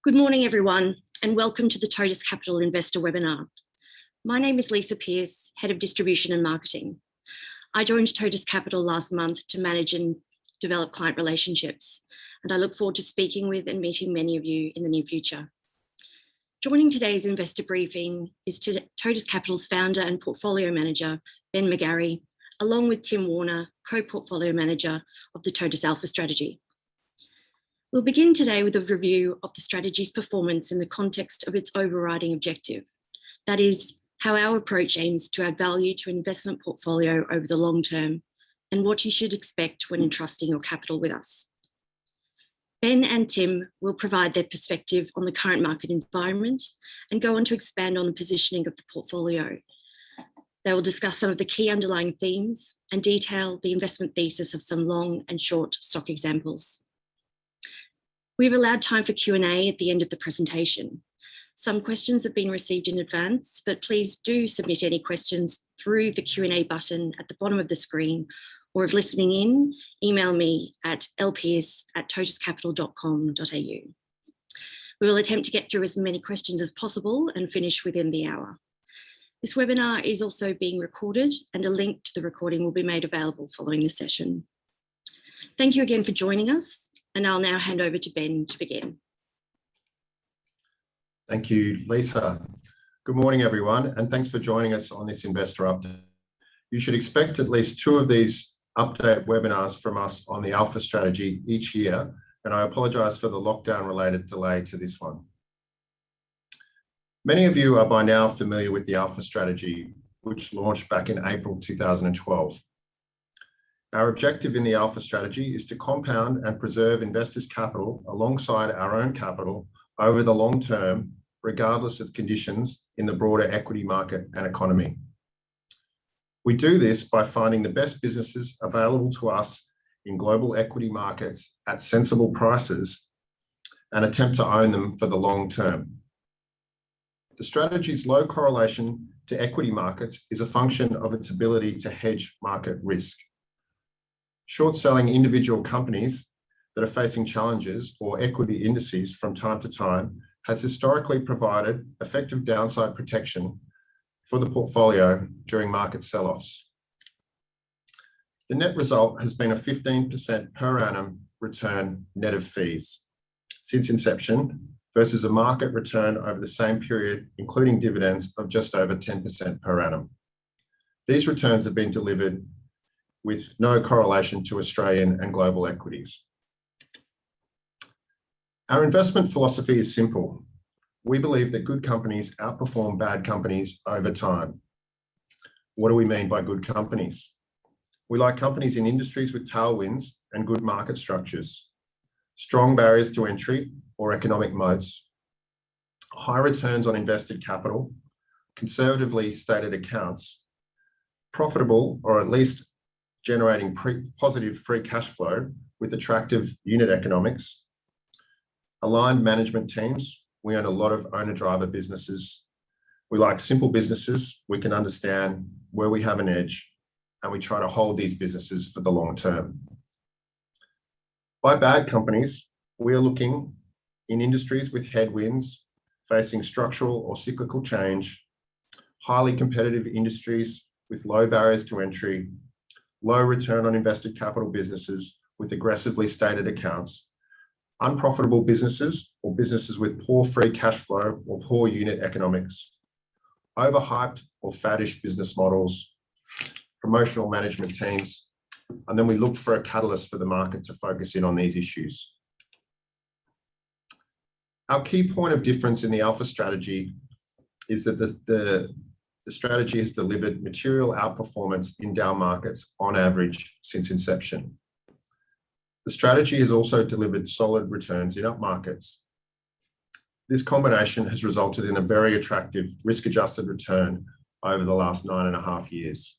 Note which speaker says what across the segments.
Speaker 1: Good morning, everyone, and welcome to the Totus Capital Investor webinar. My name is Lisa Pearce, Head of Distribution and Marketing. I joined Totus Capital last month to manage and develop client relationships, and I look forward to speaking with and meeting many of you in the near future. Joining today's investor briefing is Totus Capital's founder and portfolio manager, Ben McGarry, along with Tim Warner, co-portfolio manager of the Totus Alpha Strategy. We'll begin today with a review of the strategy's performance in the context of its overriding objective. That is, how our approach aims to add value to an investment portfolio over the long term and what you should expect when entrusting your capital with us. Ben and Tim will provide their perspective on the current market environment and go on to expand on the positioning of the portfolio. They will discuss some of the key underlying themes and detail the investment thesis of some long and short stock examples. We've allowed time for Q&A at the end of the presentation. Some questions have been received in advance, but please do submit any questions through the Q&A button at the bottom of the screen, or if listening in, email me at lps@totuscapital.com.au. We will attempt to get through as many questions as possible and finish within the hour. This webinar is also being recorded, and a link to the recording will be made available following the session. Thank you again for joining us. And I'll now hand over to Ben to begin.
Speaker 2: Thank you, Lisa. Good morning, everyone, and thanks for joining us on this investor update. You should expect at least 2 of these update webinars from us on the Alpha Strategy each year, and I apologise for the lockdown-related delay to this one. Many of you are by now familiar with the Alpha Strategy, which launched back in April 2012. Our objective in the Alpha Strategy is to compound and preserve investors' capital alongside our own capital over the long term, regardless of conditions in the broader equity market and economy. We do this by finding the best businesses available to us in global equity markets at sensible prices and attempt to own them for the long term. The strategy's low correlation to equity markets is a function of its ability to hedge market risk. Short-selling individual companies that are facing challenges or equity indices from time to time has historically provided effective downside protection for the portfolio during market sell-offs. The net result has been a 15% per annum return net of fees since inception versus a market return over the same period, including dividends, of just over 10% per annum. These returns have been delivered with no correlation to Australian and global equities. Our investment philosophy is simple. We believe that good companies outperform bad companies over time. What do we mean by good companies? We like companies in industries with tailwinds and good market structures, strong barriers to entry or economic moats, high returns on invested capital, conservatively stated accounts, profitable or at least generating positive free cash flow with attractive unit economics, aligned management teams. We own a lot of owner-driver businesses. We like simple businesses. We can understand where we have an edge, and we try to hold these businesses for the long term. By bad companies, we are looking in industries with headwinds, facing structural or cyclical change, highly competitive industries with low barriers to entry, low return on invested capital businesses with aggressively stated accounts, unprofitable businesses or businesses with poor free cash flow or poor unit economics, overhyped or faddish business models, promotional management teams, and then we look for a catalyst for the market to focus in on these issues. Our key point of difference in the Alpha Strategy is that the strategy has delivered material outperformance in down markets on average since inception. The strategy has also delivered solid returns in up markets. This combination has resulted in a very attractive risk-adjusted return over the last 9.5 years.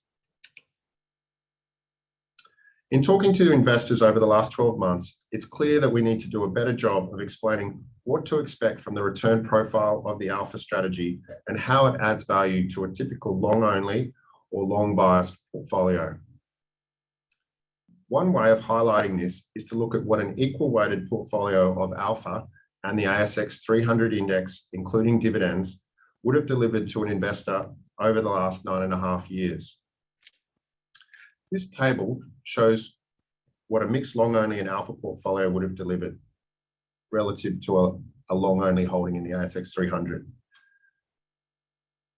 Speaker 2: In talking to investors over the last 12 months, it's clear that we need to do a better job of explaining what to expect from the return profile of the Alpha Strategy and how it adds value to a typical long-only or long-biased portfolio. One way of highlighting this is to look at what an equal-weighted portfolio of alpha and the ASX 300 index, including dividends, would have delivered to an investor over the last 9.5 years. This table shows what a mixed long-only and alpha portfolio would have delivered relative to a long-only holding in the ASX 300.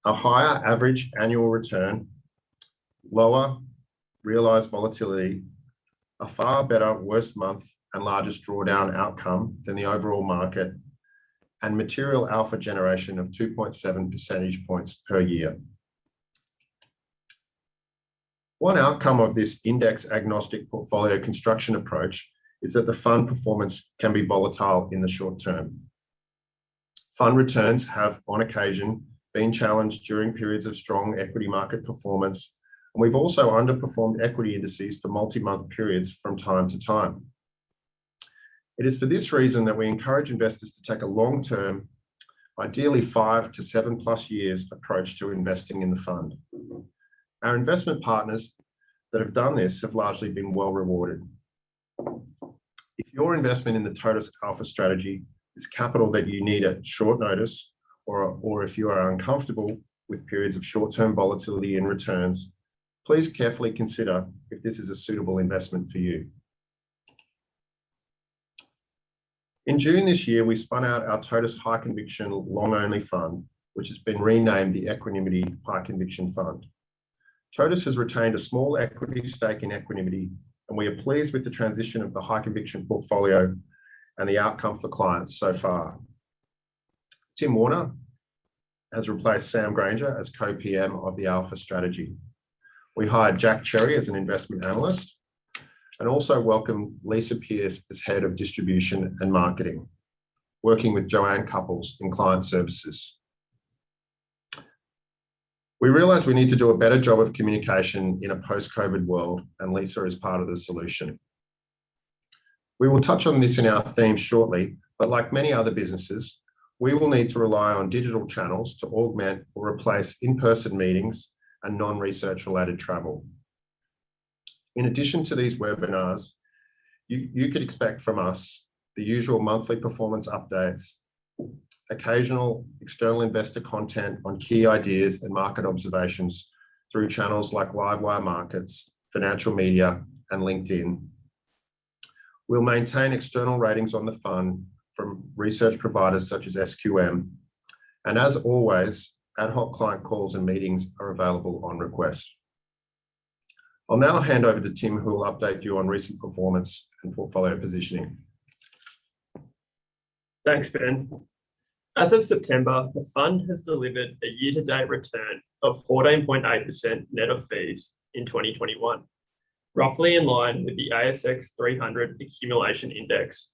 Speaker 2: A higher average annual return, lower realised volatility, a far better worst month and largest drawdown outcome than the overall market, and material alpha generation of 2.7 percentage points per year. One outcome of this index agnostic portfolio construction approach is that the fund performance can be volatile in the short term. Fund returns have, on occasion, been challenged during periods of strong equity market performance, and we've also underperformed equity indices for multi-month periods from time to time. It is for this reason that we encourage investors to take a long-term, ideally 5 to 7+ years approach to investing in the fund. Our investment partners that have done this have largely been well rewarded. If your investment in the Totus Alpha Strategy is capital that you need at short notice, or if you are uncomfortable with periods of short-term volatility in returns, please carefully consider if this is a suitable investment for you. In June this year, we spun out our Totus High Conviction Long Only Fund, which has been renamed the Equanimity High Conviction Fund. Totus has retained a small equity stake in Equanimity, and we are pleased with the transition of the high conviction portfolio and the outcome for clients so far. Tim Warner has replaced Sam Granger as co-PM of the Alpha Strategy. We hired Jack Cherry as an investment analyst and also welcomed Lisa Pearce as head of distribution and marketing, working with Joanne Couples in client services. We realise we need to do a better job of communication in a post-COVID world, and Lisa is part of the solution. We will touch on this in our theme shortly, but like many other businesses, we will need to rely on digital channels to augment or replace in-person meetings and non-research related travel. In addition to these webinars, you could expect from us the usual monthly performance updates, occasional external investor content on key ideas and market observations through channels like Livewire Markets, financial media, and LinkedIn. We'll maintain external ratings on the fund from research providers such as SQM, and as always, ad hoc client calls and meetings are available on request. I'll now hand over to Tim, who will update you on recent performance and portfolio positioning.
Speaker 3: Thanks, Ben. As of September, the fund has delivered a year-to-date return of 14.8% net of fees in 2021, roughly in line with the ASX 300 accumulation index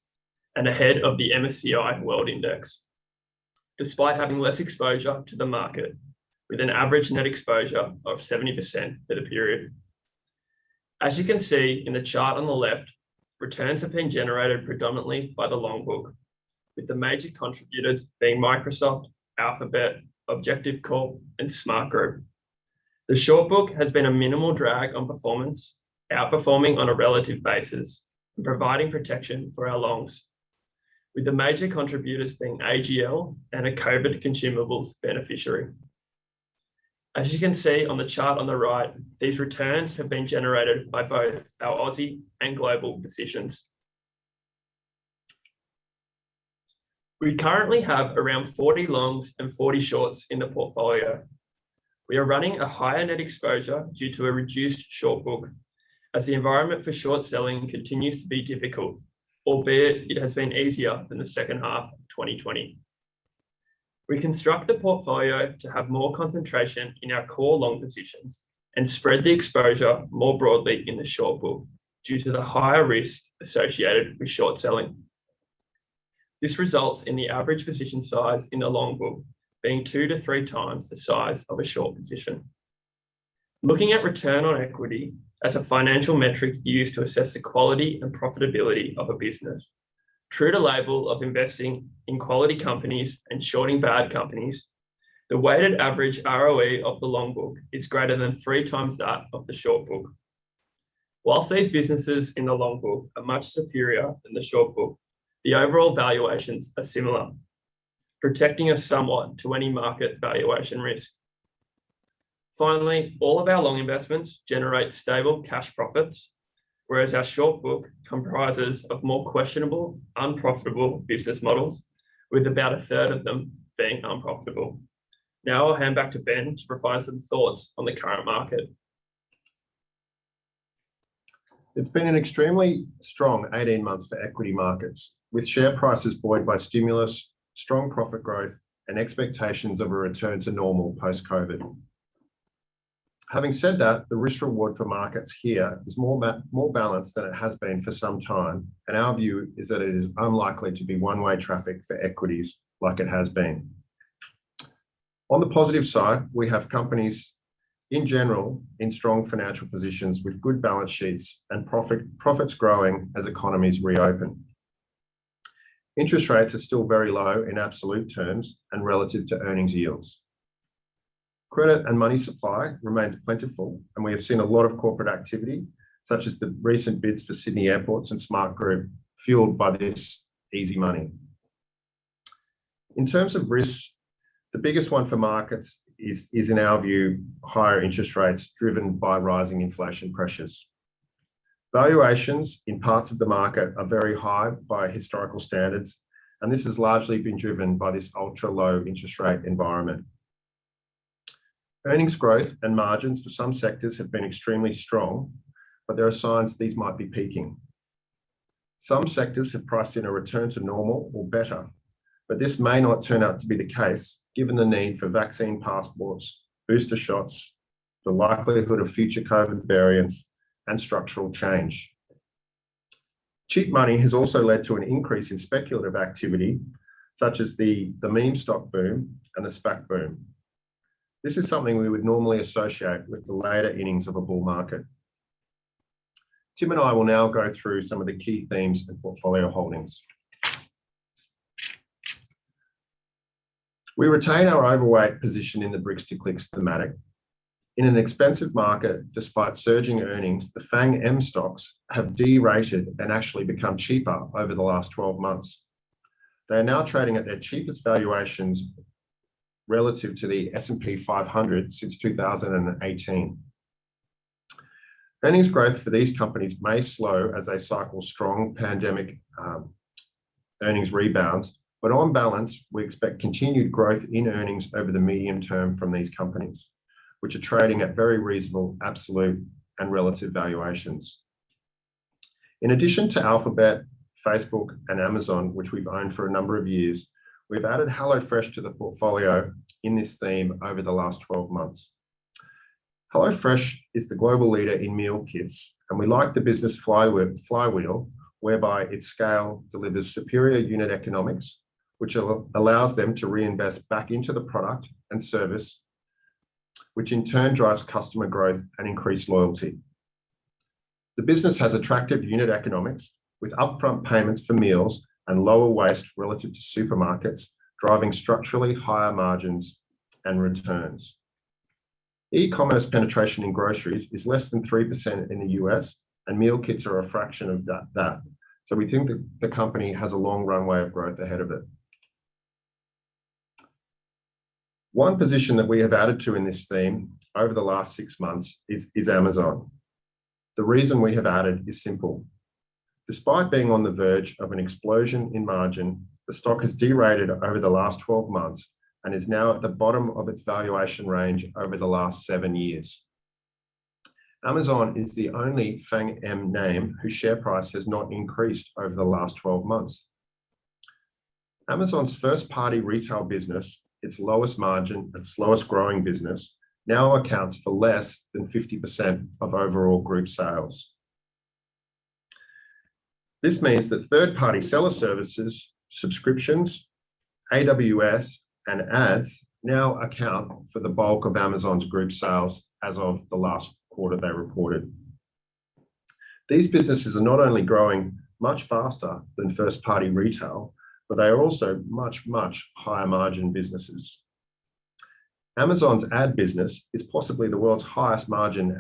Speaker 3: and ahead of the MSCI World Index, despite having less exposure to the market, with an average net exposure of 70% for the period. As you can see in the chart on the left, returns have been generated predominantly by the long book, with the major contributors being Microsoft, Alphabet, Objective Corp, and Smart Group. The short book has been a minimal drag on performance, outperforming on a relative basis and providing protection for our longs, with the major contributors being AGL and a COVID consumables beneficiary. As you can see on the chart on the right, these returns have been generated by both our Aussie and global positions. We currently have around 40 longs and 40 shorts in the portfolio. We are running a higher net exposure due to a reduced short book, as the environment for short selling continues to be difficult, albeit it has been easier than the second half of 2020. We construct the portfolio to have more concentration in our core long positions and spread the exposure more broadly in the short book due to the higher risk associated with short selling. This results in the average position size in the long book being 2 to 3 times the size of a short position. Looking at return on equity as a financial metric used to assess the quality and profitability of a business, true to label of investing in quality companies and shorting bad companies, the weighted average ROE of the long book is greater than 3 times that of the short book. Whilst these businesses in the long book are much superior than the short book, the overall valuations are similar, protecting us somewhat to any market valuation risk. Finally, all of our long investments generate stable cash profits, whereas our short book comprises of more questionable, unprofitable business models, with about a third of them being unprofitable. Now I'll hand back to Ben to provide some thoughts on the current market.
Speaker 2: It's been an extremely strong 18 months for equity markets, with share prices buoyed by stimulus, strong profit growth, and expectations of a return to normal post-COVID. Having said that, the risk reward for markets here is more balanced than it has been for some time, and our view is that it is unlikely to be one-way traffic for equities like it has been. On the positive side, we have companies in general in strong financial positions with good balance sheets and profits growing as economies reopen. Interest rates are still very low in absolute terms and relative to earnings yields. Credit and money supply remains plentiful, and we have seen a lot of corporate activity, such as the recent bids for Sydney Airports and Smart Group, fueled by this easy money. In terms of risks, the biggest one for markets is in our view, higher interest rates driven by rising inflation pressures. Valuations in parts of the market are very high by historical standards, and this has largely been driven by this ultra-low interest rate environment. Earnings growth and margins for some sectors have been extremely strong, but there are signs these might be peaking. Some sectors have priced in a return to normal or better, but this may not turn out to be the case given the need for vaccine passports, booster shots, the likelihood of future COVID variants, and structural change. Cheap money has also led to an increase in speculative activity, such as the meme stock boom and the SPAC boom. This is something we would normally associate with the later innings of a bull market. Tim and I will now go through some of the key themes and portfolio holdings. We retain our overweight position in the bricks to clicks thematic. In an expensive market, despite surging earnings, the FANG M stocks have derated and actually become cheaper over the last 12 months. They are now trading at their cheapest valuations relative to the S&P 500 since 2018. Earnings growth for these companies may slow as they cycle strong pandemic earnings rebounds, but on balance, we expect continued growth in earnings over the medium term from these companies, which are trading at very reasonable absolute and relative valuations. In addition to Alphabet, Facebook, and Amazon, which we've owned for a number of years, we've added HelloFresh to the portfolio in this theme over the last 12 months. HelloFresh is the global leader in meal kits, and we like the business flywheel, whereby its scale delivers superior unit economics, which allows them to reinvest back into the product and service, which in turn drives customer growth and increased loyalty. The business has attractive unit economics with upfront payments for meals and lower waste relative to supermarkets, driving structurally higher margins and returns. E-commerce penetration in groceries is less than 3% in the US, and meal kits are a fraction of that. So we think that the company has a long runway of growth ahead of it. One position that we have added to in this theme over the last 6 months is Amazon. The reason we have added is simple. Despite being on the verge of an explosion in margin, the stock has derated over the last 12 months and is now at the bottom of its valuation range over the last 7 years. Amazon is the only FANG M name whose share price has not increased over the last 12 months. Amazon's first-party retail business, its lowest margin and slowest growing business, now accounts for less than 50% of overall group sales. This means that third-party seller services, subscriptions, AWS, and ads now account for the bulk of Amazon's group sales as of the last quarter they reported. These businesses are not only growing much faster than first-party retail, but they are also much, much higher margin businesses. Amazon's ad business is possibly the world's highest margin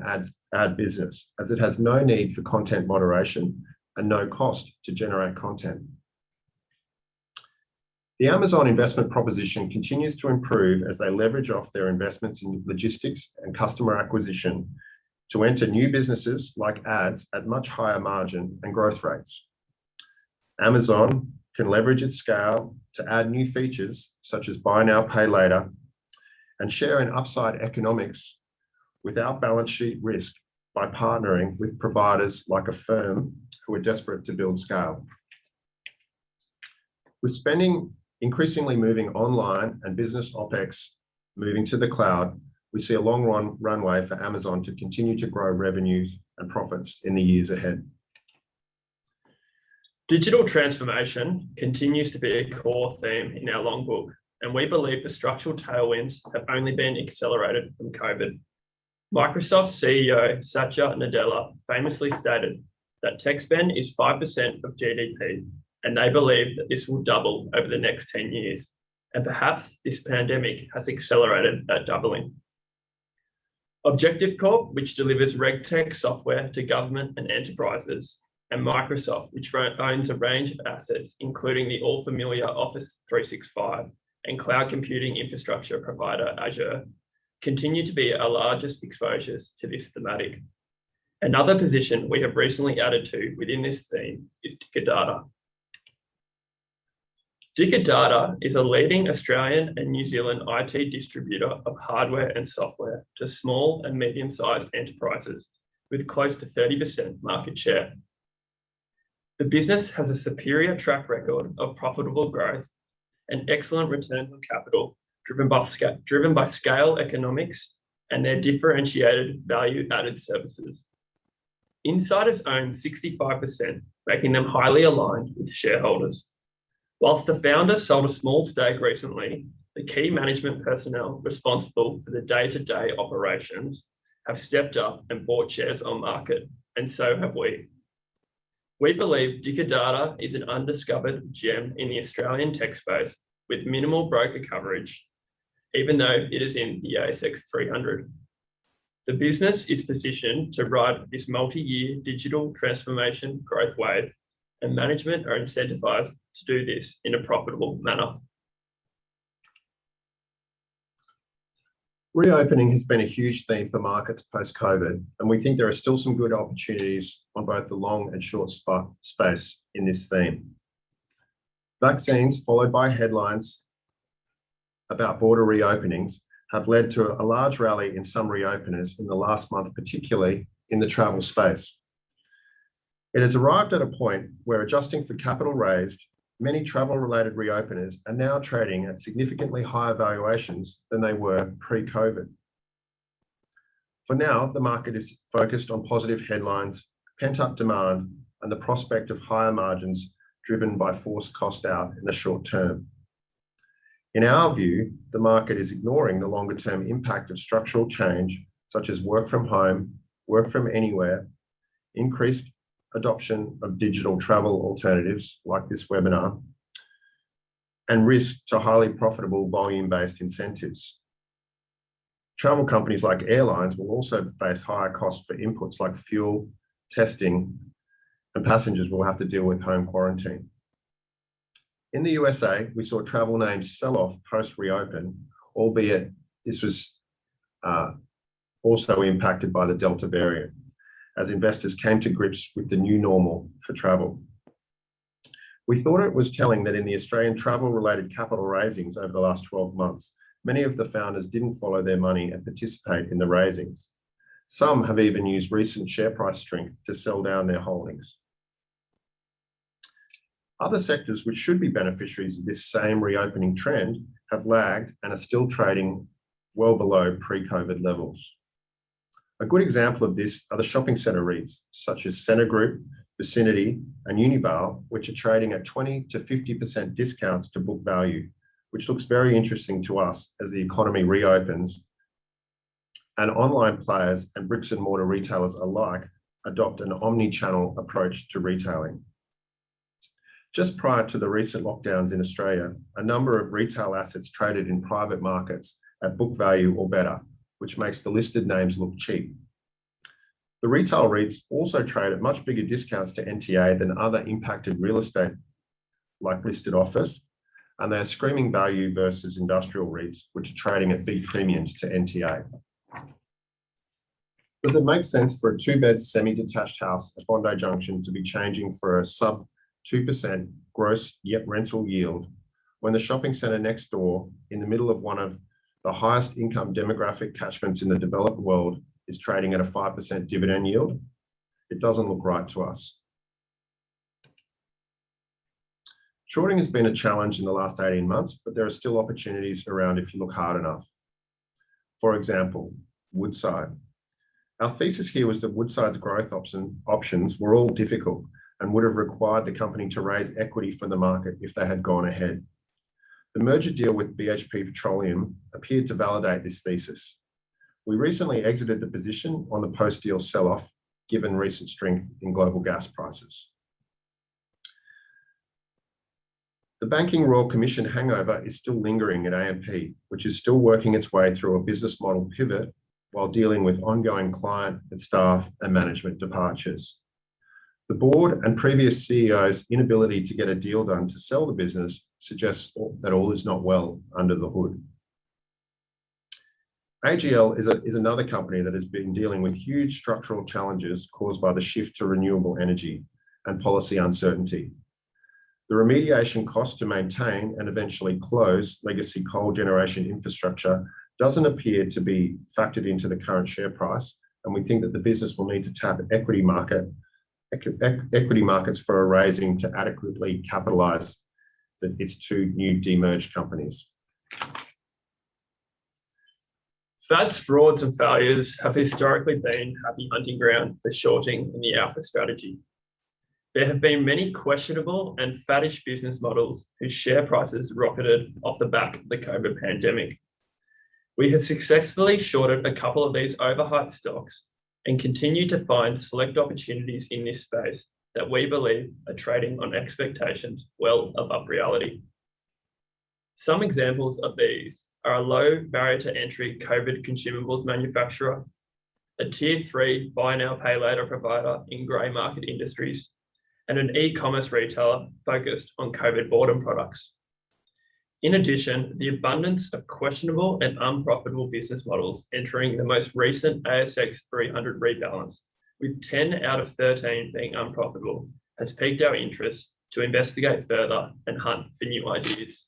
Speaker 2: ad business, as it has no need for content moderation and no cost to generate content. The Amazon investment proposition continues to improve as they leverage off their investments in logistics and customer acquisition to enter new businesses like ads at much higher margin and growth rates. Amazon can leverage its scale to add new features such as buy now, pay later, and share in upside economics without balance sheet risk by partnering with providers like Affirm who are desperate to build scale. With spending increasingly moving online and business OpEx moving to the cloud, we see a long runway for Amazon to continue to grow revenues and profits in the years ahead.
Speaker 3: Digital transformation continues to be a core theme in our long book, and we believe the structural tailwinds have only been accelerated from COVID. Microsoft CEO Satya Nadella famously stated that tech spend is 5% of GDP, and they believe that this will double over the next 10 years. And perhaps this pandemic has accelerated that doubling. Objective Corp, which delivers RegTech software to government and enterprises, and Microsoft, which owns a range of assets, including the all-familiar Office 365 and cloud computing infrastructure provider Azure, continue to be our largest exposures to this thematic. Another position we have recently added to within this theme is Dicker Data. Dicker Data is a leading Australian and New Zealand IT distributor of hardware and software to small and medium-sized enterprises with close to 30% market share. The business has a superior track record of profitable growth and excellent returns on capital driven by scale economics and their differentiated value-added services. Insiders own 65%, making them highly aligned with shareholders. Whilst the founder sold a small stake recently, the key management personnel responsible for the day-to-day operations have stepped up and bought shares on market, and so have we. We believe Dicker Data is an undiscovered gem in the Australian tech space with minimal broker coverage, even though it is in the ASX 300. The business is positioned to ride this multi-year digital transformation growth wave, and management are incentivized to do this in a profitable manner.
Speaker 2: Reopening has been a huge theme for markets post-COVID, and we think there are still some good opportunities on both the long and short space in this theme. Vaccines, followed by headlines about border reopenings, have led to a large rally in some reopeners in the last month, particularly in the travel space. It has arrived at a point where, adjusting for capital raised, many travel-related reopeners are now trading at significantly higher valuations than they were pre-COVID. For now, the market is focused on positive headlines, pent-up demand, and the prospect of higher margins driven by forced cost out in the short term. In our view, the market is ignoring the longer-term impact of structural change, such as work from home, work from anywhere, increased adoption of digital travel alternatives like this webinar, and risk to highly profitable volume-based incentives. Travel companies like airlines will also face higher costs for inputs like fuel, testing, and passengers will have to deal with home quarantine. In the USA, we saw travel names sell off post-reopen, albeit this was also impacted by the Delta variant, as investors came to grips with the new normal for travel. We thought it was telling that in the Australian travel-related capital raisings over the last 12 months, many of the founders didn't follow their money and participate in the raisings. Some have even used recent share price strength to sell down their holdings. Other sectors which should be beneficiaries of this same reopening trend have lagged and are still trading well below pre-COVID levels. A good example of this are the shopping centre REITs, such as Scentre Group, Vicinity, and Unibail, which are trading at 20 to 50% discounts to book value, which looks very interesting to us as the economy reopens and online players and bricks and mortar retailers alike adopt an omni-channel approach to retailing. Just prior to the recent lockdowns in Australia, a number of retail assets traded in private markets at book value or better, which makes the listed names look cheap. The retail REITs also trade at much bigger discounts to NTA than other impacted real estate like listed office, and they're screaming value versus industrial REITs, which are trading at big premiums to NTA. Does it make sense for a 2-bed semi-detached house at Bondi Junction to be changing for a sub 2% gross yet rental yield when the shopping centre next door, in the middle of one of the highest income demographic catchments in the developed world, is trading at a 5% dividend yield? It doesn't look right to us. Shorting has been a challenge in the last 18 months, but there are still opportunities around if you look hard enough. For example, Woodside. Our thesis here was that Woodside's growth options were all difficult and would have required the company to raise equity from the market if they had gone ahead. The merger deal with BHP Petroleum appeared to validate this thesis. We recently exited the position on the post-deal sell-off, given recent strength in global gas prices. The Banking Royal Commission hangover is still lingering at AMP, which is still working its way through a business model pivot while dealing with ongoing client and staff and management departures. The board and previous CEO's inability to get a deal done to sell the business suggests that all is not well under the hood. AGL is another company that has been dealing with huge structural challenges caused by the shift to renewable energy and policy uncertainty. The remediation cost to maintain and eventually close legacy coal generation infrastructure doesn't appear to be factored into the current share price, and we think that the business will need to tap equity markets for a raising to adequately capitalise its two new demerged companies.
Speaker 3: Fads, frauds and failures have historically been happy hunting ground for shorting in the alpha strategy. There have been many questionable and faddish business models whose share prices rocketed off the back of the COVID pandemic. We have successfully shorted a couple of these overhyped stocks and continue to find select opportunities in this space that we believe are trading on expectations well above reality. Some examples of these are a low barrier to entry COVID consumables manufacturer, a tier 3 buy now pay later provider in grey market industries, and an e-commerce retailer focused on COVID boredom products. In addition, the abundance of questionable and unprofitable business models entering the most recent ASX 300 rebalance, with 10 out of 13 being unprofitable, has piqued our interest to investigate further and hunt for new ideas.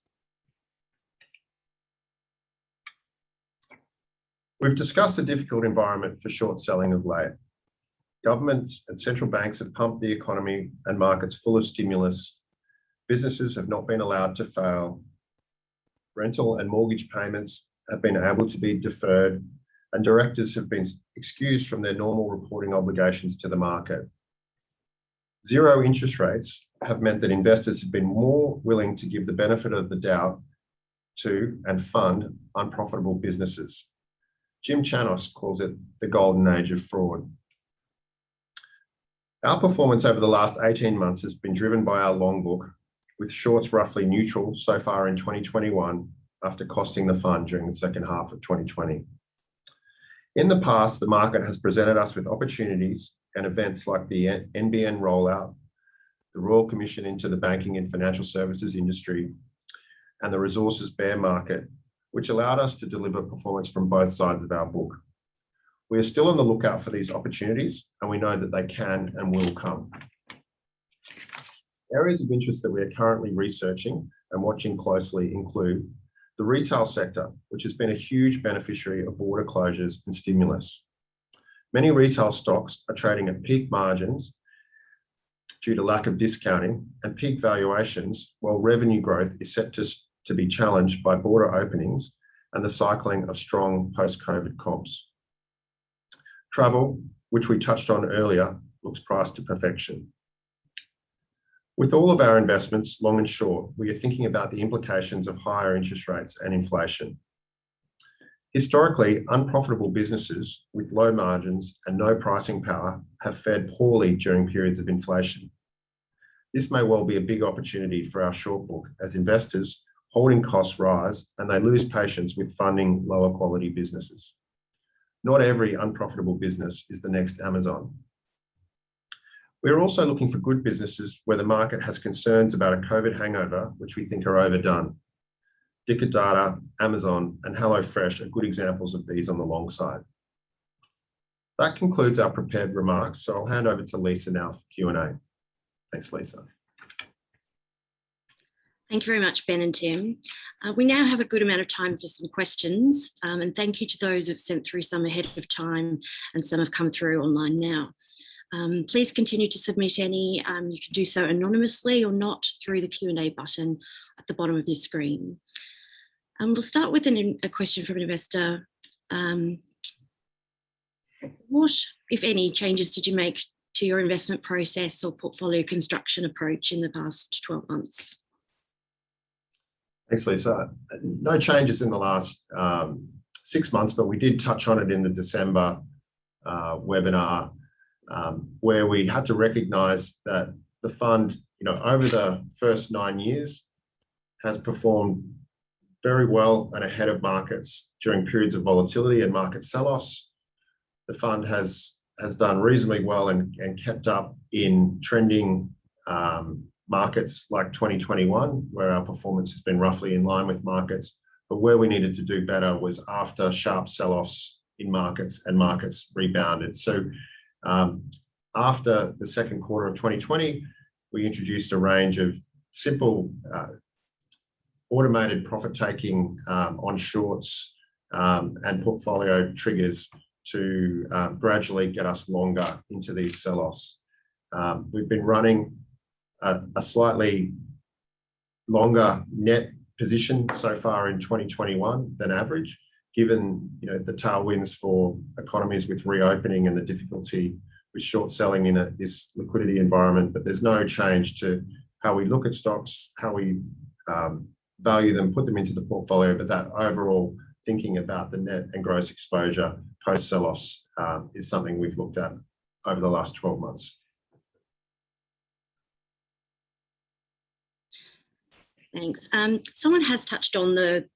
Speaker 2: We've discussed the difficult environment for short selling of late. Governments and central banks have pumped the economy and markets full of stimulus. Businesses have not been allowed to fail. Rental and mortgage payments have been able to be deferred, and directors have been excused from their normal reporting obligations to the market. Zero interest rates have meant that investors have been more willing to give the benefit of the doubt to and fund unprofitable businesses. Jim Chanos calls it the golden age of fraud. Our performance over the last 18 months has been driven by our long book, with shorts roughly neutral so far in 2021 after costing the fund during the second half of 2020. In the past, the market has presented us with opportunities and events like the NBN rollout, the Royal Commission into the banking and financial services industry, and the resources bear market, which allowed us to deliver performance from both sides of our book. We are still on the lookout for these opportunities, and we know that they can and will come. Areas of interest that we are currently researching and watching closely include the retail sector, which has been a huge beneficiary of border closures and stimulus. Many retail stocks are trading at peak margins due to lack of discounting and peak valuations, while revenue growth is set to be challenged by border openings and the cycling of strong post-COVID comps. Travel, which we touched on earlier, looks priced to perfection. With all of our investments, long and short, we are thinking about the implications of higher interest rates and inflation. Historically, unprofitable businesses with low margins and no pricing power have fared poorly during periods of inflation. This may well be a big opportunity for our short book as investors holding costs rise and they lose patience with funding lower quality businesses. Not every unprofitable business is the next Amazon. We're also looking for good businesses where the market has concerns about a COVID hangover, which we think are overdone. Dicker Data, Amazon, and HelloFresh are good examples of these on the long side. That concludes our prepared remarks, so I'll hand over to Lisa now for Q&A. Thanks, Lisa.
Speaker 1: Thank you very much, Ben and Tim. We now have a good amount of time for some questions, and thank you to those who've sent through some ahead of time and some have come through online now. Please continue to submit any. You can do so anonymously or not through the Q&A button at the bottom of your screen. We'll start with a question from an investor. What, if any, changes did you make to your investment process or portfolio construction approach in the past 12 months?
Speaker 2: Thanks, Lisa. No changes in the last 6 months, but we did touch on it in the December webinar, where we had to recognise that the fund, over the first 9 years, has performed very well and ahead of markets during periods of volatility and market sell-offs. The fund has done reasonably well and kept up in trending markets like 2021, where our performance has been roughly in line with markets. But where we needed to do better was after sharp sell-offs in markets and markets rebounded. So after the second quarter of 2020, we introduced a range of simple automated profit-taking on shorts and portfolio triggers to gradually get us longer into these sell-offs. We've been running a slightly longer net position so far in 2021 than average, given the tailwinds for economies with reopening and the difficulty with short selling in this liquidity environment. But there's no change to how we look at stocks, how we value them, put them into the portfolio, but that overall thinking about the net and gross exposure post sell-offs is something we've looked at over the last 12 months.
Speaker 1: Thanks. Someone has touched on the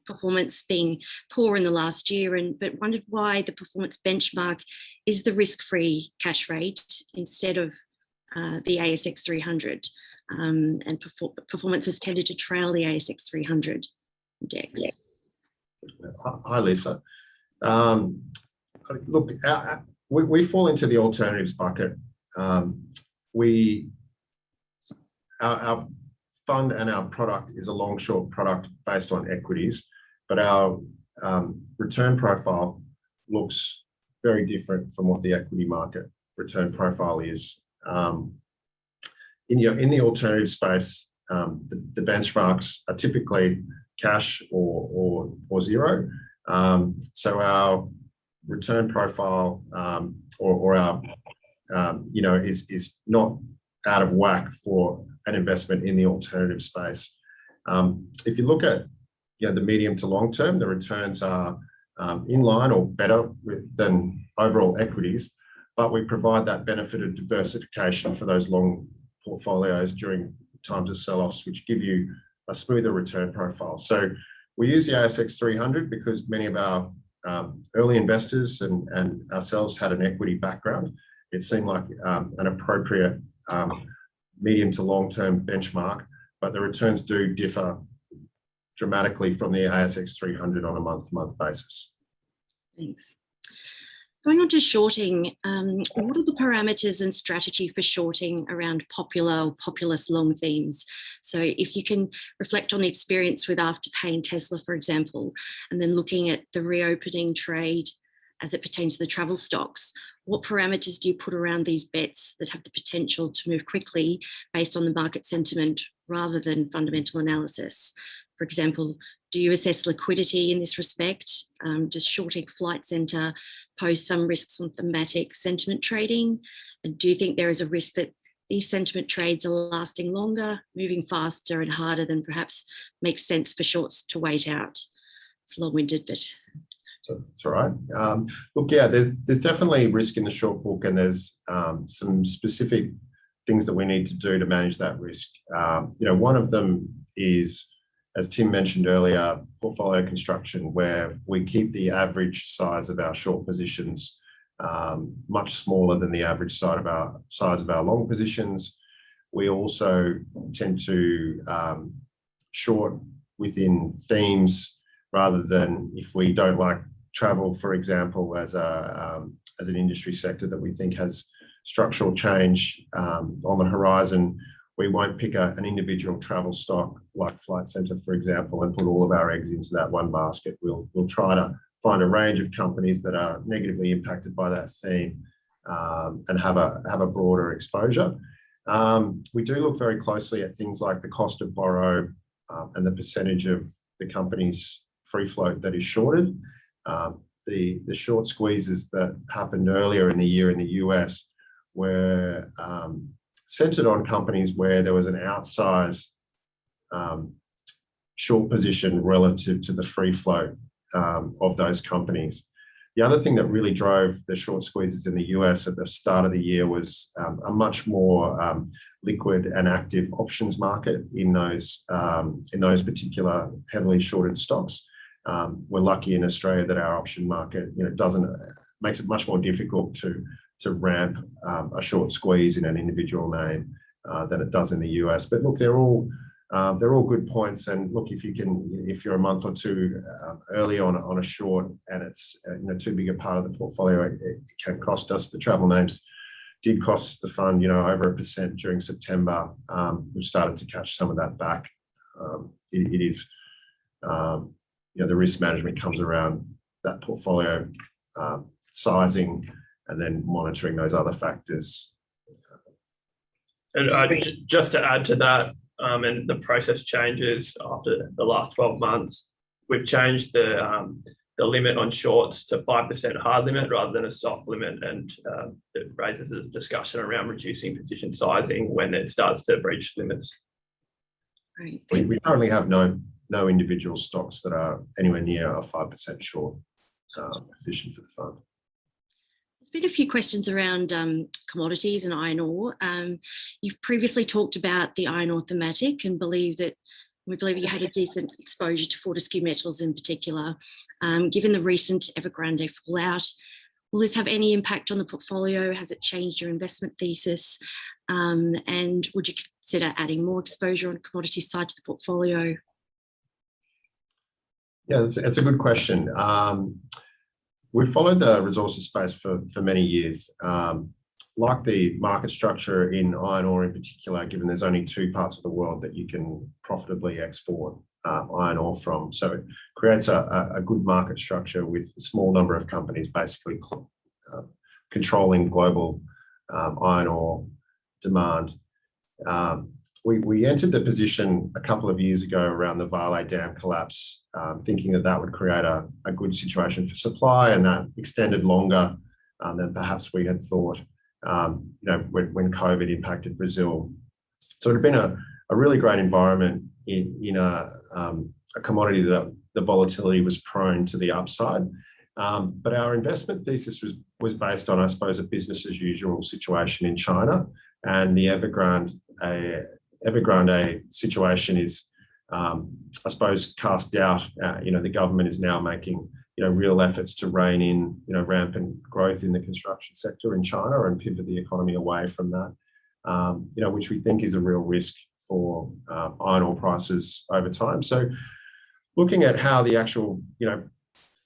Speaker 1: performance being poor in the last year, but wondered why the performance benchmark is the risk-free cash rate instead of the ASX 300, and performance has tended to trail the ASX 300 index.
Speaker 2: Hi, Lisa. Look, we fall into the alternatives bucket. Our fund and our product is a long-short product based on equities, but our return profile looks very different from what the equity market return profile is. In the alternative space, the benchmarks are typically cash or zero. So our return profile or our is not out of whack for an investment in the alternative space. If you look at the medium to long term, the returns are in line or better than overall equities, but we provide that benefit of diversification for those long portfolios during times of sell-offs, which give you a smoother return profile. So we use the ASX 300 because many of our early investors and ourselves had an equity background. It seemed like an appropriate medium to long-term benchmark, but the returns do differ dramatically from the ASX 300 on a month-to-month basis.
Speaker 1: Thanks. Going on to shorting, what are the parameters and strategy for shorting around popular or populist long themes? So if you can reflect on the experience with Afterpay and Tesla, for example, and then looking at the reopening trade as it pertains to the travel stocks, what parameters do you put around these bets that have the potential to move quickly based on the market sentiment rather than fundamental analysis? For example, do you assess liquidity in this respect? Does shorting Flight Centre pose some risks on thematic sentiment trading? And do you think there is a risk that these sentiment trades are lasting longer, moving faster and harder than perhaps makes sense for shorts to wait out? It's long-winded, but...
Speaker 2: So it's all right. Look, yeah, there's definitely risk in the short book, and there's some specific things that we need to do to manage that risk. One of them is, as Tim mentioned earlier, portfolio construction, where we keep the average size of our short positions much smaller than the average size of our long positions. We also tend to short within themes rather than, if we don't like travel, for example, as an industry sector that we think has structural change on the horizon, we won't pick an individual travel stock like Flight Centre, for example, and put all of our eggs into that one basket. We'll try to find a range of companies that are negatively impacted by that theme and have a broader exposure. We do look very closely at things like the cost of borrow and the percentage of the company's free float that is shorted. The short squeezes that happened earlier in the year in the US were centered on companies where there was an outsized short position relative to the free float of those companies. The other thing that really drove the short squeezes in the US at the start of the year was a much more liquid and active options market in those particular heavily shorted stocks. We're lucky in Australia that our option market, makes it much more difficult to ramp a short squeeze in an individual name than it does in the US. But look, they're all good points. And look, if you're a month or two early on a short and it's too big a part of the portfolio, it can cost us. The travel names did cost the fund, over 1% during September. We've started to catch some of that back. It is, the risk management comes around that portfolio sizing and then monitoring those other factors.
Speaker 3: And just to add to that, and the process changes after the last 12 months, we've changed the limit on shorts to 5% hard limit rather than a soft limit, and it raises a discussion around reducing position sizing when it starts to breach limits.
Speaker 1: Right.
Speaker 2: We currently have no individual stocks that are anywhere near a 5% short position for the fund.
Speaker 1: There's been a few questions around commodities and iron ore. You've previously talked about the iron ore thematic and we believe you had a decent exposure to Fortescue Metals in particular. Given the recent Evergrande fallout, will this have any impact on the portfolio? Has it changed your investment thesis? And would you consider adding more exposure on the commodity side to the portfolio?
Speaker 2: Yeah, it's a good question. We've followed the resources space for many years. Like the market structure in iron ore in particular, given there's only two parts of the world that you can profitably export iron ore from. So it creates a good market structure with a small number of companies basically controlling global iron ore demand. We entered the position a couple of years ago around the Vale Dam collapse, thinking that would create a good situation for supply, and that extended longer than perhaps we had thought, when COVID impacted Brazil. So it had been a really great environment in a commodity that the volatility was prone to the upside. But our investment thesis was based on, I suppose, a business as usual situation in China, and the Evergrande situation is, I suppose, cast doubt. The government is now making, real efforts to rein in, rampant growth in the construction sector in China and pivot the economy away from that, which we think is a real risk for iron ore prices over time. So looking at how the actual,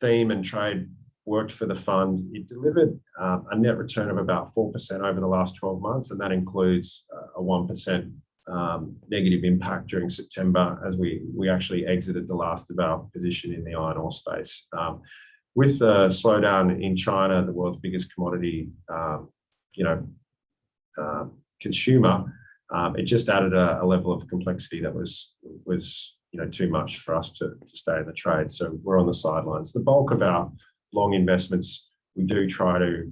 Speaker 2: theme and trade worked for the fund, it delivered a net return of about 4% over the last 12 months, and that includes a 1% negative impact during September as we actually exited the last of our position in the iron ore space. With the slowdown in China, the world's biggest commodity, consumer, it just added a level of complexity that was too much for us to stay in the trade. So we're on the sidelines. The bulk of our long investments, we do try to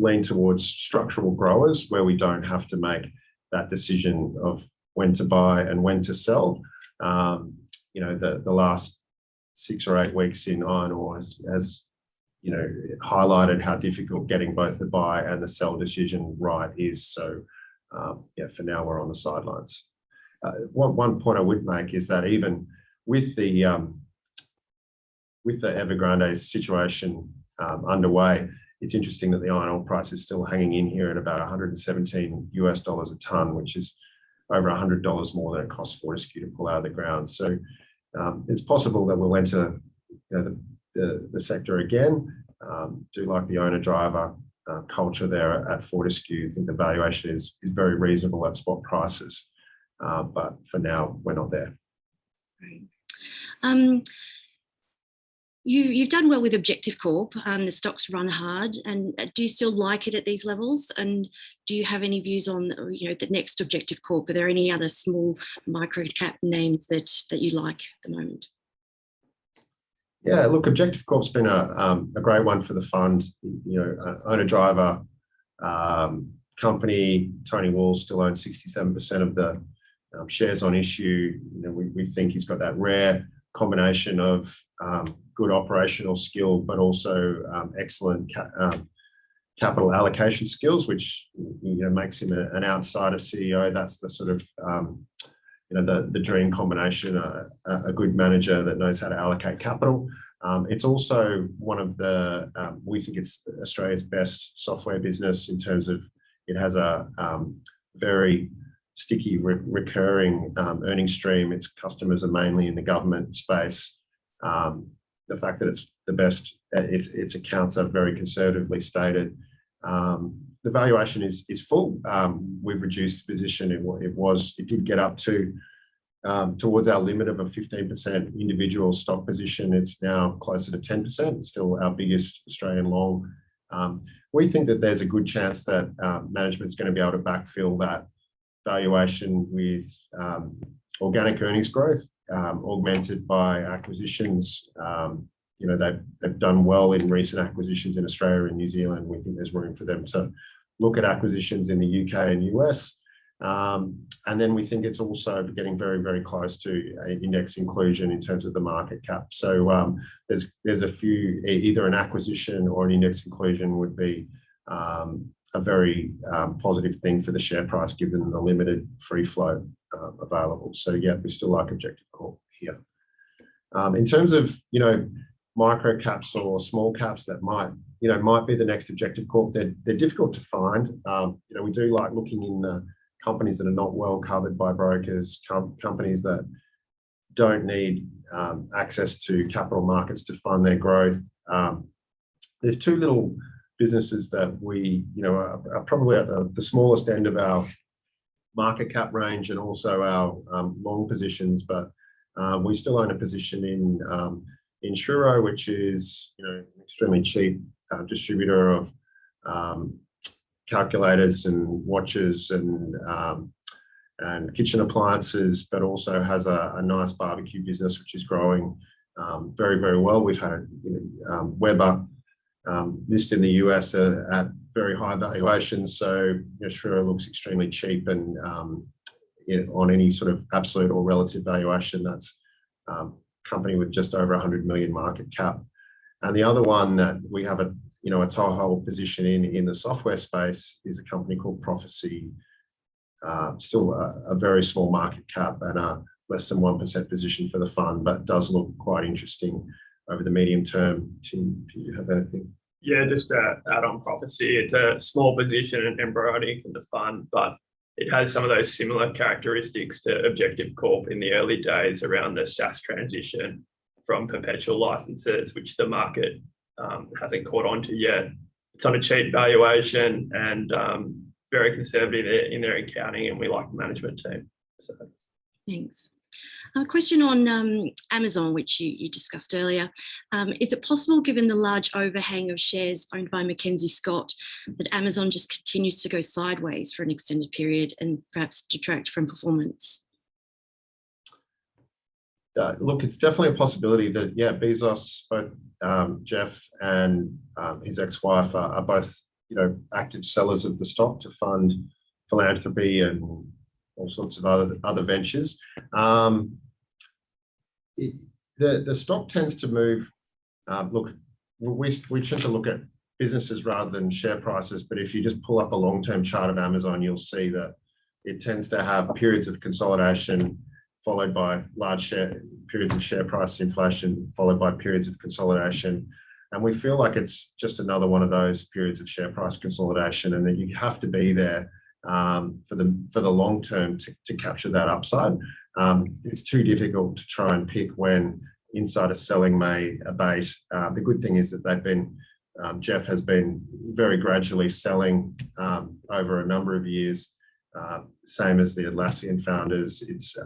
Speaker 2: lean towards structural growers where we don't have to make that decision of when to buy and when to sell. The last 6 or 8 weeks in iron ore has highlighted how difficult getting both the buy and the sell decision right is. So for now we're on the sidelines. One point I would make is that even with the Evergrande situation underway. It's interesting that the iron ore price is still hanging in here at about $117 a tonne, which is over $100 more than it costs Fortescue to pull out of the ground. So it's possible that we'll enter the sector again. Do like the owner-driver culture there at Fortescue. I think the valuation is very reasonable at spot prices, but for now, we're not there.
Speaker 1: Right. You've done well with Objective Corp. The stock's run hard, and do you still like it at these levels? And do you have any views on the next Objective Corp? Are there any other small micro cap names that you like at the moment?
Speaker 2: Yeah, look, Objective Corp's been a great one for the fund. Owner driver company. Tony Wall still owns 67% of the shares on issue. We think he's got that rare combination of good operational skill, but also excellent capital allocation skills, which makes him an outsider CEO. That's the sort of the dream combination. A good manager that knows how to allocate capital. It's also one of the we think it's Australia's best software business in terms of it has a very sticky recurring earning stream. Its customers are mainly in the government space. The fact that it's the best, its accounts are very conservatively stated. The valuation is full. We've reduced the position. It did get up to towards our limit of a 15% individual stock position. It's now closer to 10%. It's still our biggest Australian long. We think that there's a good chance that management's going to be able to backfill that valuation with organic earnings growth, augmented by acquisitions. They've done well in recent acquisitions in Australia and New Zealand. We think there's room for them to look at acquisitions in the UK and US. And then we think it's also getting very, very close to index inclusion in terms of the market cap. So there's a few, either an acquisition or an index inclusion would be a very positive thing for the share price, given the limited free float available. So yeah, we still like Objective Corp here. In terms of micro caps or small caps that might be the next Objective Corp, they're difficult to find. We do like looking in companies that are not well covered by brokers, companies that don't need access to capital markets to fund their growth. There's two little businesses that we are probably at the smallest end of our market cap range and also our long positions, but we still own a position in Shuro, which is an extremely cheap distributor of calculators and watches and kitchen appliances, but also has a nice barbecue business which is growing very, very well. We've had Weber list in the US at very high valuations, so Shuro looks extremely cheap, and on any sort of absolute or relative valuation, that's a company with just over 100 million market cap. And the other one that we have a toehold position in the software space is a company called Prophecy. Still a very small market cap and a less than 1% position for the fund, but does look quite interesting over the medium term. Tim, do you have anything?
Speaker 3: Yeah, just to add on Prophecy, it's a small position and embryonic in the fund, but it has some of those similar characteristics to Objective Corp in the early days around the SaaS transition from perpetual licenses, which the market hasn't caught on to yet. It's on a cheap valuation and very conservative in their accounting, and we like the management team. So.
Speaker 1: Thanks. A question on Amazon, which you discussed earlier. Is it possible, given the large overhang of shares owned by Mackenzie Scott, that Amazon just continues to go sideways for an extended period and perhaps detract from performance?
Speaker 2: Look, it's definitely a possibility that, Bezos, both Jeff and his ex-wife are both, active sellers of the stock to fund philanthropy and all sorts of other ventures. The stock tends to move. Look, we tend to look at businesses rather than share prices, but if you just pull up a long-term chart of Amazon, you'll see that it tends to have periods of consolidation followed by large periods of share price inflation, followed by periods of consolidation. And we feel like it's just another one of those periods of share price consolidation, and that you have to be there for the long term to capture that upside. It's too difficult to try and pick when insider selling may abate. The good thing is that they've been, Jeff has been very gradually selling over a number of years, same as the Atlassian founders. It's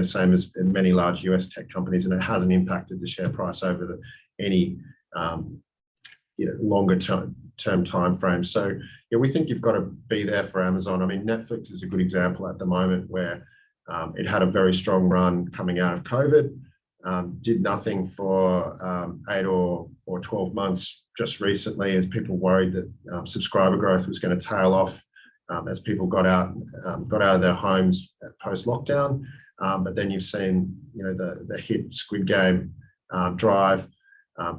Speaker 2: same as in many large US tech companies, and it hasn't impacted the share price over any longer term time frame. So we think you've got to be there for Amazon. I mean, Netflix is a good example at the moment where it had a very strong run coming out of COVID, did nothing for 8 or 12 months just recently, as people worried that subscriber growth was going to tail off as people got out of their homes post lockdown. But then you've seen the hit Squid Game drive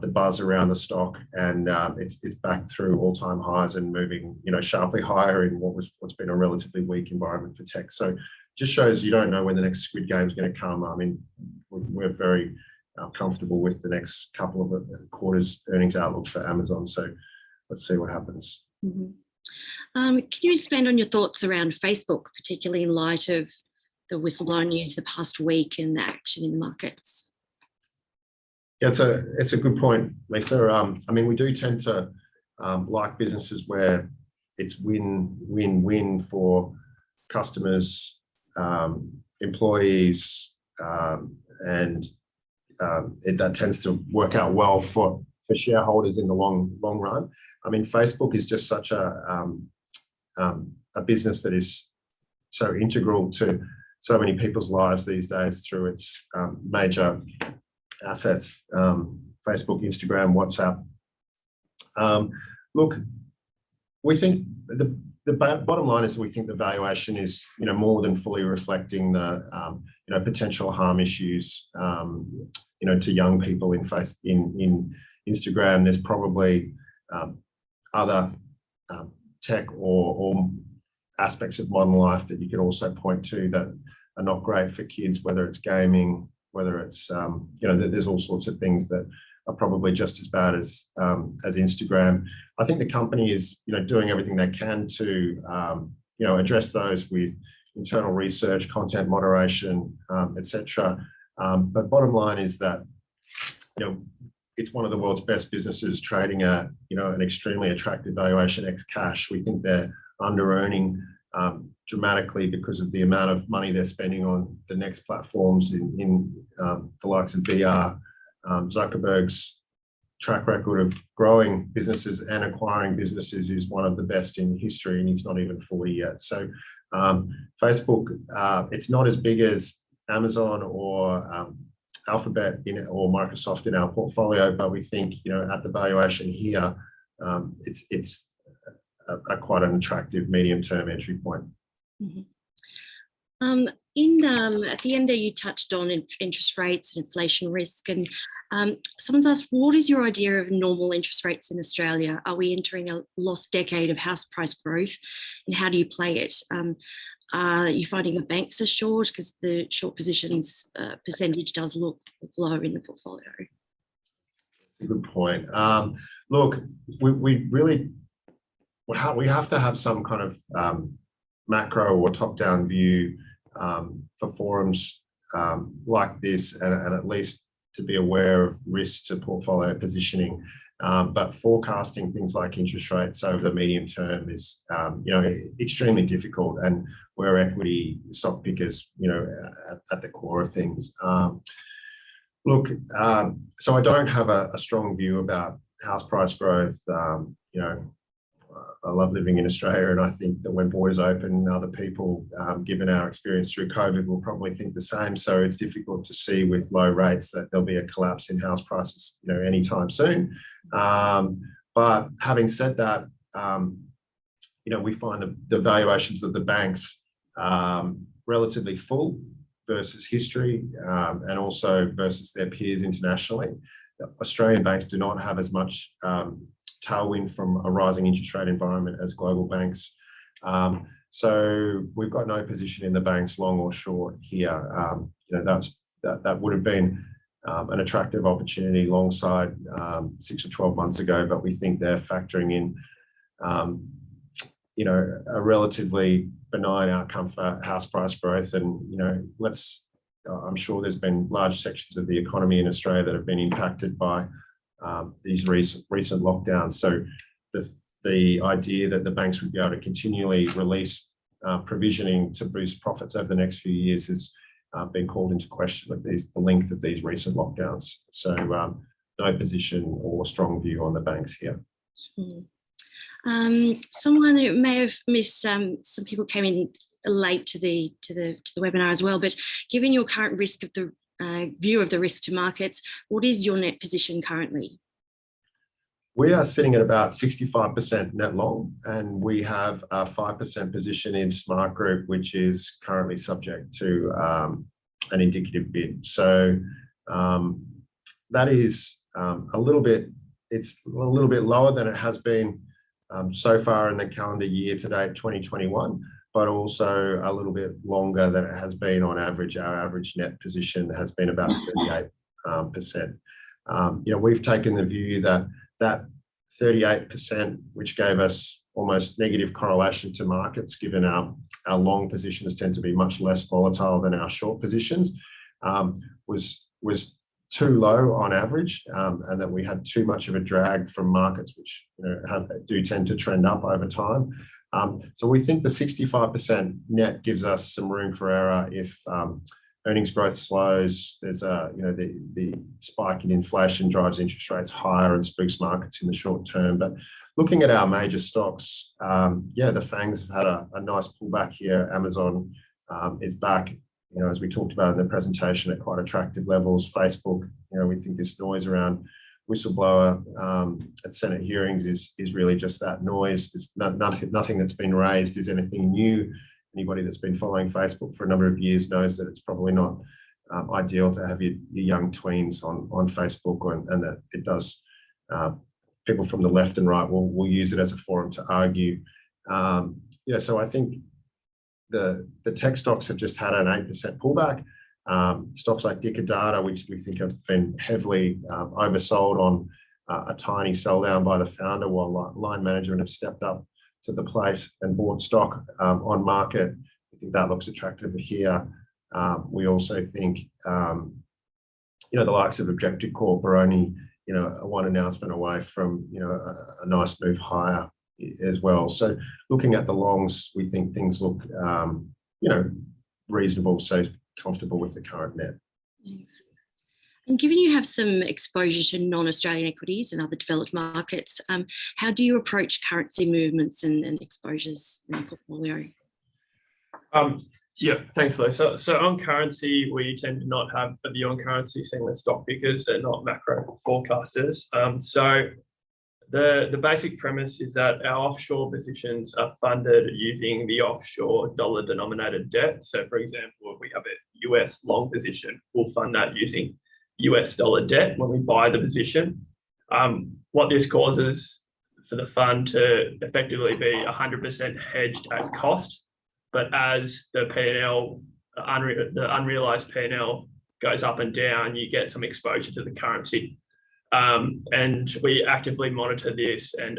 Speaker 2: the buzz around the stock, and it's back through all-time highs and moving sharply higher in what's been a relatively weak environment for tech. So just shows you don't know when the next Squid Game is going to come. I mean, we're very comfortable with the next couple of quarters earnings outlook for Amazon. So let's see what happens.
Speaker 1: Mm-hmm. Can you expand on your thoughts around Facebook, particularly in light of the whistleblower news the past week and the action in the markets?
Speaker 2: Yeah, it's a good point, Lisa. I mean, we do tend to like businesses where it's win-win-win for customers, employees, and that tends to work out well for shareholders in the long run. I mean, Facebook is just such a business that is so integral to so many people's lives these days through its major assets, Facebook, Instagram, WhatsApp. Look, we think the bottom line is we think the valuation is more than fully reflecting the potential harm issues to young people in Instagram. There's probably other tech or aspects of modern life that you could also point to that are not great for kids, whether it's gaming, whether it's there's all sorts of things that are probably just as bad as Instagram. I think the company is doing everything they can to address those with internal research, content moderation, etc. But bottom line is that it's one of the world's best businesses trading at an extremely attractive valuation ex cash. We think they're under earning dramatically because of the amount of money they're spending on the next platforms in the likes of VR. Zuckerberg's track record of growing businesses and acquiring businesses is one of the best in history, and he's not even 40 yet. So Facebook, it's not as big as Amazon or Alphabet or Microsoft in our portfolio, but we think at the valuation here, it's quite an attractive medium-term entry point.
Speaker 1: Mm-hmm. At the end there, you touched on interest rates and inflation risk, and someone's asked, what is your idea of normal interest rates in Australia? Are we entering a lost decade of house price growth, and how do you play it? Are you finding the banks are short, because the short positions percentage does look low in the portfolio?
Speaker 2: That's a good point. Look, we really have to have some kind of macro or top-down view for forums like this, and at least to be aware of risks to portfolio positioning. But forecasting things like interest rates over the medium term is extremely difficult, and we're equity stock pickers at the core of things. Look, so I don't have a strong view about house price growth. I love living in Australia, and I think that when borders open, other people, given our experience through COVID, will probably think the same. So it's difficult to see with low rates that there'll be a collapse in house prices, anytime soon. But having said that, we find the valuations of the banks relatively full versus history, and also versus their peers internationally. Australian banks do not have as much tailwind from a rising interest rate environment as global banks. So we've got no position in the banks, long or short here. That would have been an attractive opportunity alongside 6 or 12 months ago, but we think they're factoring in, a relatively benign outcome for house price growth. And, I'm sure there's been large sections of the economy in Australia that have been impacted by these recent lockdowns. So the idea that the banks would be able to continually release provisioning to boost profits over the next few years has been called into question with the length of these recent lockdowns. So no position or strong view on the banks here.
Speaker 1: Someone who may have missed, some people came in late to the webinar as well, but given your current risk of the view of the risk to markets, what is your net position currently?
Speaker 2: We are sitting at about 65% net long, and we have a 5% position in Smart Group, which is currently subject to an indicative bid. So that is a little bit lower than it has been so far in the calendar year to date 2021, but also a little bit longer than it has been on average. Our average net position has been about 38%. We've taken the view that 38%, which gave us almost negative correlation to markets, given our long positions tend to be much less volatile than our short positions, was too low on average, and that we had too much of a drag from markets, which do tend to trend up over time. So we think the 65% net gives us some room for error if earnings growth slows. There's the spike in inflation drives interest rates higher and spooks markets in the short term. But looking at our major stocks, the FANGs have had a nice pullback here. Amazon is back, as we talked about in the presentation, at quite attractive levels. Facebook, we think this noise around whistleblower at Senate hearings is really just that noise. There's nothing that's been raised is anything new. Anybody that's been following Facebook for a number of years knows that it's probably not ideal to have your young tweens on Facebook, and that it does. People from the left and right will use it as a forum to argue. So I think the tech stocks have just had an 8% pullback. Stocks like Dicker Data, which we think have been heavily oversold on a tiny sell down by the founder, while line management have stepped up to the plate and bought stock on market. I think that looks attractive here. We also think, the likes of Objective Corp are only, one announcement away from, a nice move higher as well. So looking at the longs, we think things look, reasonable, so comfortable with the current net.
Speaker 1: Thanks. And given you have some exposure to non-Australian equities and other developed markets, how do you approach currency movements and exposures in your portfolio?
Speaker 3: Thanks, Lisa. So on currency, we tend to not have a view on currency, seeing the stock because they're not macro forecasters. So the basic premise is that our offshore positions are funded using the offshore dollar-denominated debt. So, for example, if we have a US long position, we'll fund that using US dollar debt when we buy the position. What this causes for the fund to effectively be 100% hedged at cost, but as the P&L, the unrealized P&L goes up and down, you get some exposure to the currency. And we actively monitor this and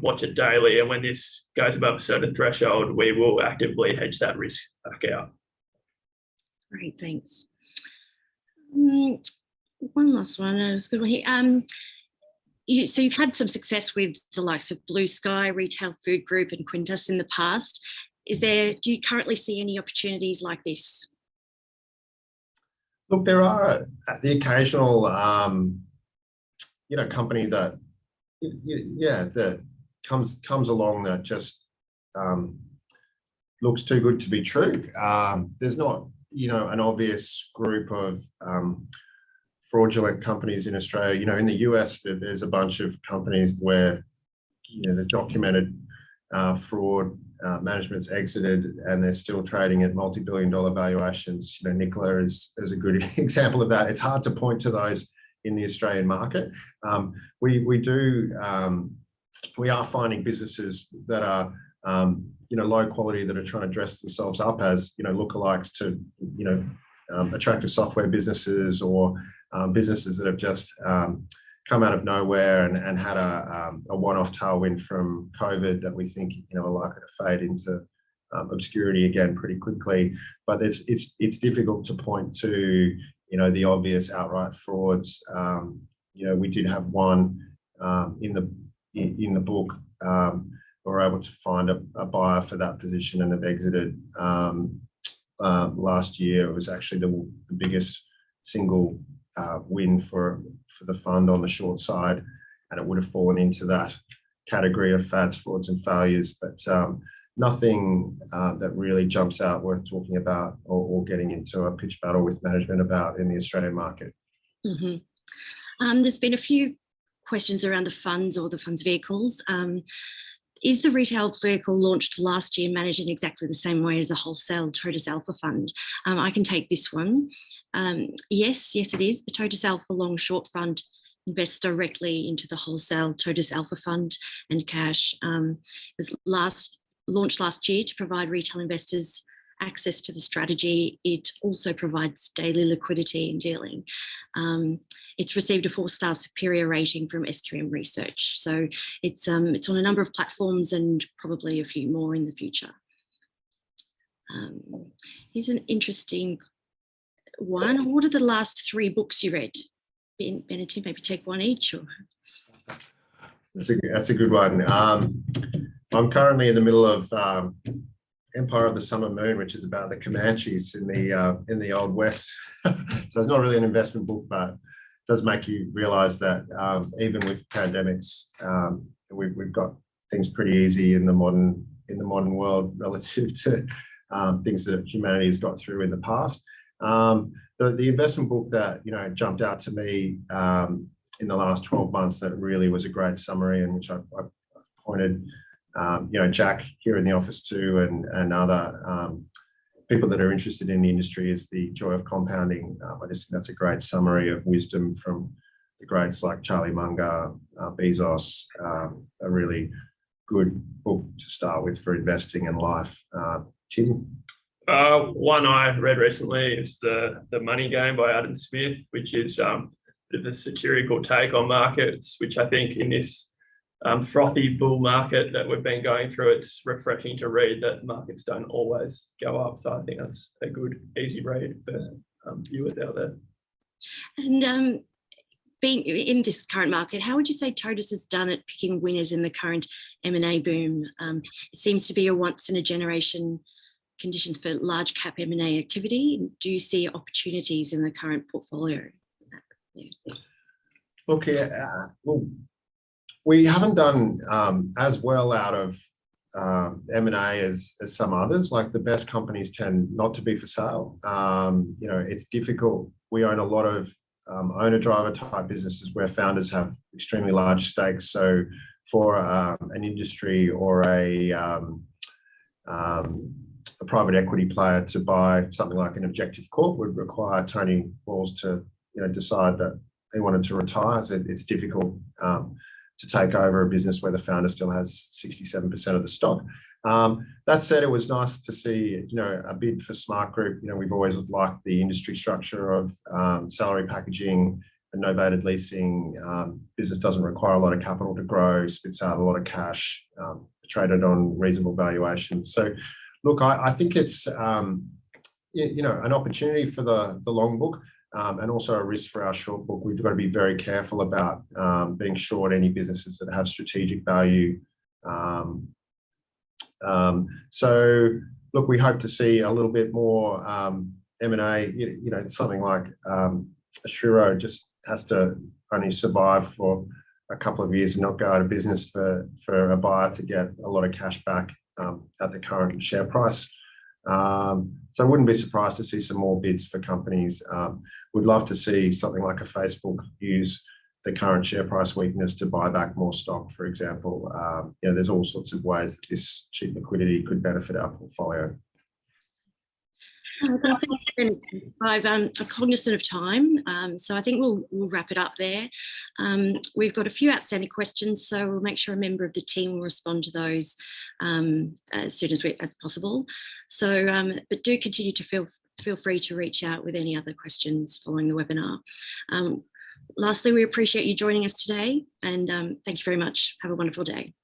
Speaker 3: watch it daily. And when this goes above a certain threshold, we will actively hedge that risk back out.
Speaker 1: Great, thanks. One last one, it was a good one here. So you've had some success with the likes of Blue Sky, Retail Food Group and Quintus in the past. Do you currently see any opportunities like this?
Speaker 2: Look, there are the occasional, company that, that comes along that just looks too good to be true. There's not, an obvious group of fraudulent companies in Australia. In the US, there's a bunch of companies where, there's documented fraud, management's exited, and they're still trading at multi-billion-dollar valuations. Nicola is a good example of that. It's hard to point to those in the Australian market. We are finding businesses that are, low quality, that are trying to dress themselves up as, lookalikes to, attractive software businesses or businesses that have just come out of nowhere and had a one-off tailwind from COVID that we think are likely to fade into obscurity again pretty quickly. But it's difficult to point to the obvious outright frauds. We did have one in the book. We were able to find a buyer for that position and have exited last year. It was actually the biggest single win for the fund on the short side, and it would have fallen into that category of fads, frauds and failures, but nothing that really jumps out worth talking about or getting into a pitch battle with management about in the Australian market.
Speaker 1: Mm-hmm. There's been a few questions around the funds or the funds vehicles. Is the retail vehicle launched last year managed in exactly the same way as a wholesale Totus Alpha fund? I can take this one. Yes, it is. The Totus Alpha Long Short Fund invests directly into the wholesale Totus Alpha Fund and cash. It was launched last year to provide retail investors access to the strategy. It also provides daily liquidity in dealing. It's received a 4-star superior rating from SQM Research. So it's on a number of platforms and probably a few more in the future. Here's an interesting one. What are the last 3 books you read? Ben and Tim, maybe take one each. Or...
Speaker 2: That's a good one. I'm currently in the middle of Empire of the Summer Moon, which is about the Comanches in the Old West. So it's not really an investment book, but it does make you realise that even with pandemics, we've got things pretty easy in the modern world relative to things that humanity has got through in the past. The investment book that jumped out to me in the last 12 months that really was a great summary, and which I've pointed Jack here in the office too, and other people that are interested in the industry, is The Joy of Compounding. I just think that's a great summary of wisdom from the greats like Charlie Munger, Bezos. A really good book to start with for investing in life. Tim?
Speaker 3: One I read recently is the Money Game by Adam Smith, which is a bit of a satirical take on markets, which I think in this frothy bull market that we've been going through, it's refreshing to read that markets don't always go up. So I think that's a good, easy read for viewers out there.
Speaker 1: And being in this current market, how would you say Totus has done at picking winners in the current M&A boom? It seems to be a once-in-a-generation conditions for large cap M&A activity. Do you see opportunities in the current portfolio? Yeah.
Speaker 2: Look, well, we haven't done as well out of M&A as some others. Like, the best companies tend not to be for sale. It's difficult. We own a lot of owner-driver type businesses where founders have extremely large stakes. So for an industry or a private equity player to buy something like an Objective Corp would require Tony Walls to decide that they wanted to retire. So it's difficult to take over a business where the founder still has 67% of the stock. That said, it was nice to see a bid for Smart Group. We've always liked the industry structure of salary packaging and novated leasing. Business doesn't require a lot of capital to grow, spits out a lot of cash, traded on reasonable valuation. So look, I think it's an opportunity for the long book. And also a risk for our short book. We've got to be very careful about being short any businesses that have strategic value. So look, we hope to see a little bit more M&A. Something like Assuro just has to only survive for a couple of years and not go out of business for a buyer to get a lot of cash back at the current share price. So I wouldn't be surprised to see some more bids for companies. We'd love to see something like a Facebook use the current share price weakness to buy back more stock, for example. There's all sorts of ways that this cheap liquidity could benefit our portfolio.
Speaker 1: Thanks, Ben. I'm cognizant of time, so I think we'll wrap it up there. We've got a few outstanding questions, so we'll make sure a member of the team will respond to those as soon as possible. So, but do continue to feel free to reach out with any other questions following the webinar. Lastly, we appreciate you joining us today, and thank you very much. Have a wonderful day.